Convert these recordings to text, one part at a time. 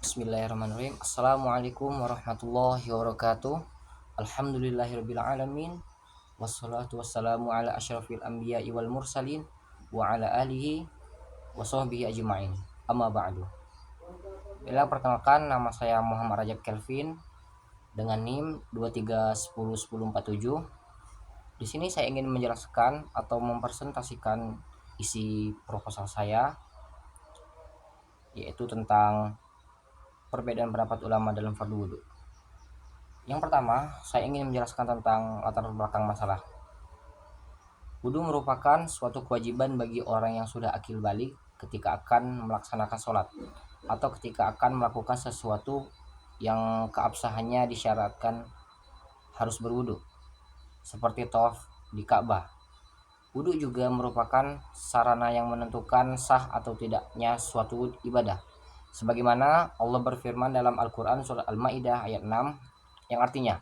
Bismillahirrahmanirrahim. Assalamualaikum warahmatullahi wabarakatuh. Alhamdulillahirrabbilalamin. Wassalatu wassalamu ala asyrafil anbiya'i wal mursalin wa ala alihi wa sahbihi ajma'in. Amma ba'du. Bila perkenalkan, nama saya Muhammad Rajab Kelvin dengan NIM 23101047. Di sini saya ingin menjelaskan atau mempresentasikan isi proposal saya, yaitu tentang perbedaan pendapat ulama dalam fardu wudhu. Yang pertama, saya ingin menjelaskan tentang latar belakang masalah. Wudhu merupakan suatu kewajiban bagi orang yang sudah akil balik ketika akan melaksanakan sholat atau ketika akan melakukan sesuatu yang keabsahannya disyaratkan harus berwudhu, seperti tawaf di Ka'bah. Wudhu juga merupakan sarana yang menentukan sah atau tidaknya suatu ibadah. Sebagaimana Allah berfirman dalam Al-Quran surat Al-Ma'idah ayat 6 yang artinya,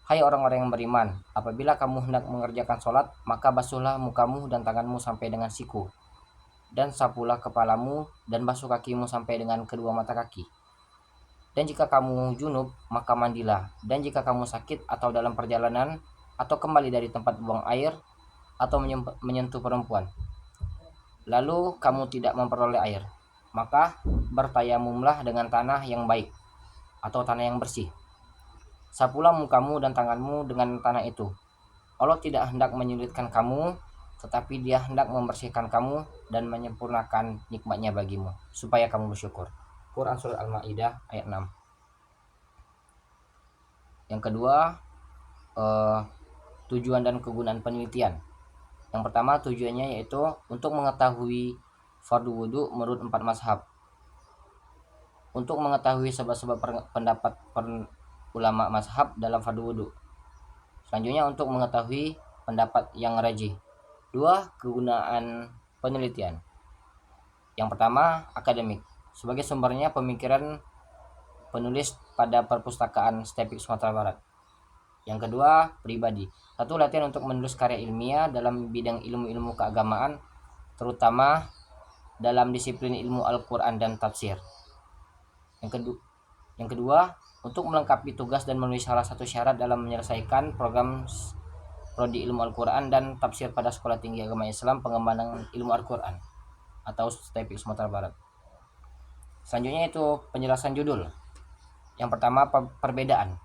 hai orang-orang yang beriman, apabila kamu hendak mengerjakan sholat, maka basuhlah mukamu dan tanganmu sampai dengan siku, dan sapulah kepalamu dan basuh kakimu sampai dengan kedua mata kaki. Dan jika kamu junub, maka mandilah. Dan jika kamu sakit atau dalam perjalanan atau kembali dari tempat buang air atau menyentuh perempuan, lalu kamu tidak memperoleh air, maka bertayamumlah dengan tanah yang baik atau tanah yang bersih. Sapulah mukamu dan tanganmu dengan tanah itu. Allah tidak hendak menyulitkan kamu, tetapi Dia hendak membersihkan kamu dan menyempurnakan nikmatnya bagimu, supaya kamu bersyukur. Quran Surat Al-Ma'idah ayat 6. Yang kedua, tujuan dan kegunaan penelitian. Yang pertama, tujuannya yaitu untuk mengetahui fardu wudhu menurut 4 mazhab, untuk mengetahui sebab-sebab pendapat ulama mazhab dalam fardu wudhu. Selanjutnya, untuk mengetahui pendapat yang rajih. 2. Kegunaan penelitian. Yang pertama, akademik. Sebagai sumbernya pemikiran penulis pada perpustakaan Stepik Sumatera Barat. Yang kedua, pribadi. 1. Latihan untuk menulis karya ilmiah dalam bidang ilmu-ilmu keagamaan, terutama dalam disiplin ilmu Al-Quran dan tafsir. Yang kedua, untuk melengkapi tugas dan memenuhi salah satu syarat dalam menyelesaikan program prodi ilmu Al-Quran dan tafsir pada Sekolah Tinggi Agama Islam Pengembangan Ilmu Al-Quran atau STEPI Sumatera Barat. Selanjutnya itu penjelasan judul. Yang pertama, perbedaan.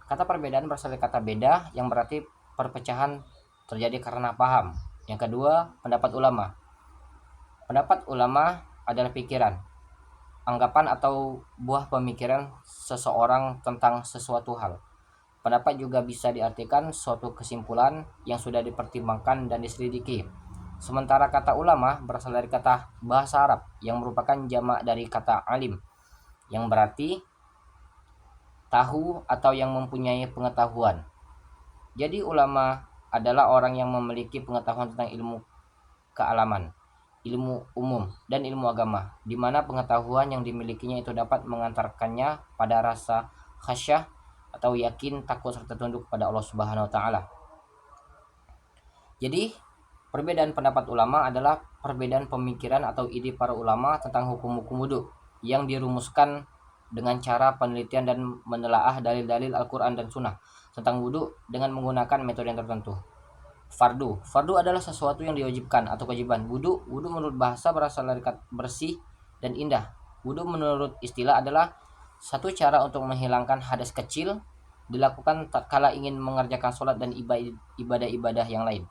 Kata perbedaan berasal dari kata beda yang berarti perpecahan terjadi karena paham. Yang kedua, pendapat ulama. Pendapat ulama adalah pikiran, anggapan atau buah pemikiran seseorang tentang sesuatu hal. Pendapat juga bisa diartikan suatu kesimpulan yang sudah dipertimbangkan dan diselidiki. Sementara kata ulama berasal dari kata bahasa Arab yang merupakan jamak dari kata alim, yang berarti tahu atau yang mempunyai pengetahuan. Jadi ulama adalah orang yang memiliki pengetahuan tentang ilmu kealaman, ilmu umum, dan ilmu agama, di mana pengetahuan yang dimilikinya itu dapat mengantarkannya pada rasa khasyah atau yakin, takut, serta tunduk pada Allah Subhanahu wa Ta'ala. Jadi, perbedaan pendapat ulama adalah perbedaan pemikiran atau ide para ulama tentang hukum-hukum wudhu yang dirumuskan dengan cara penelitian dan menelaah dalil-dalil Al-Quran dan Sunnah tentang wudhu dengan menggunakan metode yang tertentu. Fardu adalah sesuatu yang diwajibkan atau kewajiban. Wudhu menurut bahasa berasal dari kata bersih dan indah. Wudhu menurut istilah adalah satu cara untuk menghilangkan hadas kecil, dilakukan tatkala ingin mengerjakan sholat dan ibadah-ibadah yang lain.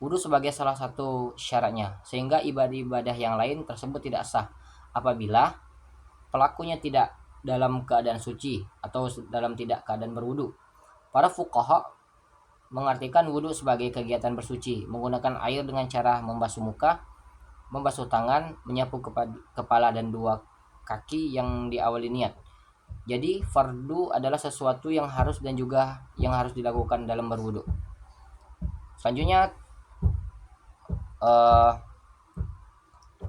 Wudhu sebagai salah satu syaratnya, sehingga ibadah-ibadah yang lain tersebut tidak sah apabila pelakunya tidak dalam keadaan suci atau dalam tidak keadaan berwudhu. Para fuqaha mengartikan wudhu sebagai kegiatan bersuci, menggunakan air dengan cara membasuh muka, membasuh tangan, menyapu kepala dan dua kaki yang diawali niat. Jadi fardu adalah sesuatu yang harus dan juga yang harus dilakukan dalam berwudhu. Selanjutnya,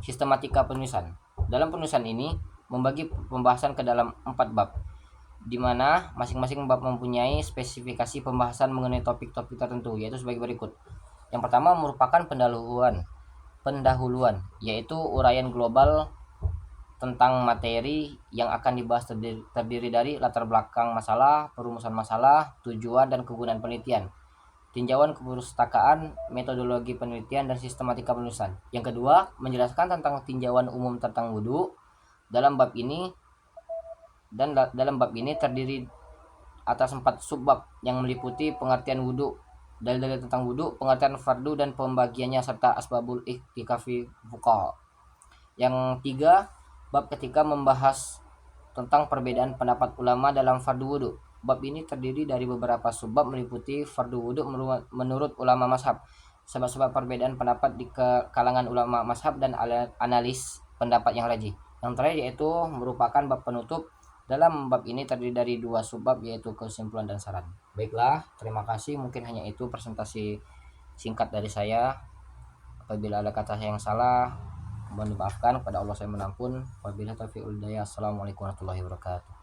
sistematika penulisan. Dalam penulisan ini membagi pembahasan ke dalam 4 bab, di mana masing-masing bab mempunyai spesifikasi pembahasan mengenai topik-topik tertentu, yaitu sebagai berikut. Yang pertama merupakan pendahuluan, yaitu uraian global tentang materi yang akan dibahas terdiri dari latar belakang masalah, perumusan masalah, tujuan dan kegunaan penelitian, tinjauan kepustakaan, metodologi penelitian, dan sistematika penulisan. Yang kedua, menjelaskan tentang tinjauan umum tentang wudhu. Dalam bab ini terdiri atas 4 subbab yang meliputi pengertian wudhu, dalil-dalil tentang wudhu, pengertian fardu dan pembagiannya, serta asbabul iktikafi fuqaha. Yang tiga, bab ketika membahas tentang perbedaan pendapat ulama dalam fardu wudhu. Bab ini terdiri dari beberapa subbab meliputi fardu wudhu menurut ulama mazhab, sebab-sebab perbedaan pendapat di kalangan ulama mazhab, dan analis pendapat yang rajih. Yang terakhir yaitu merupakan bab penutup. Dalam bab ini terdiri dari 2 subbab, yaitu kesimpulan dan saran. Baiklah, terima kasih. Mungkin hanya itu presentasi singkat dari saya. Apabila ada kata yang salah, mohon dimaafkan. Kepada Allah saya menampun. Wabillahi taufiq wal hidayah. Assalamualaikum warahmatullahi wabarakatuh.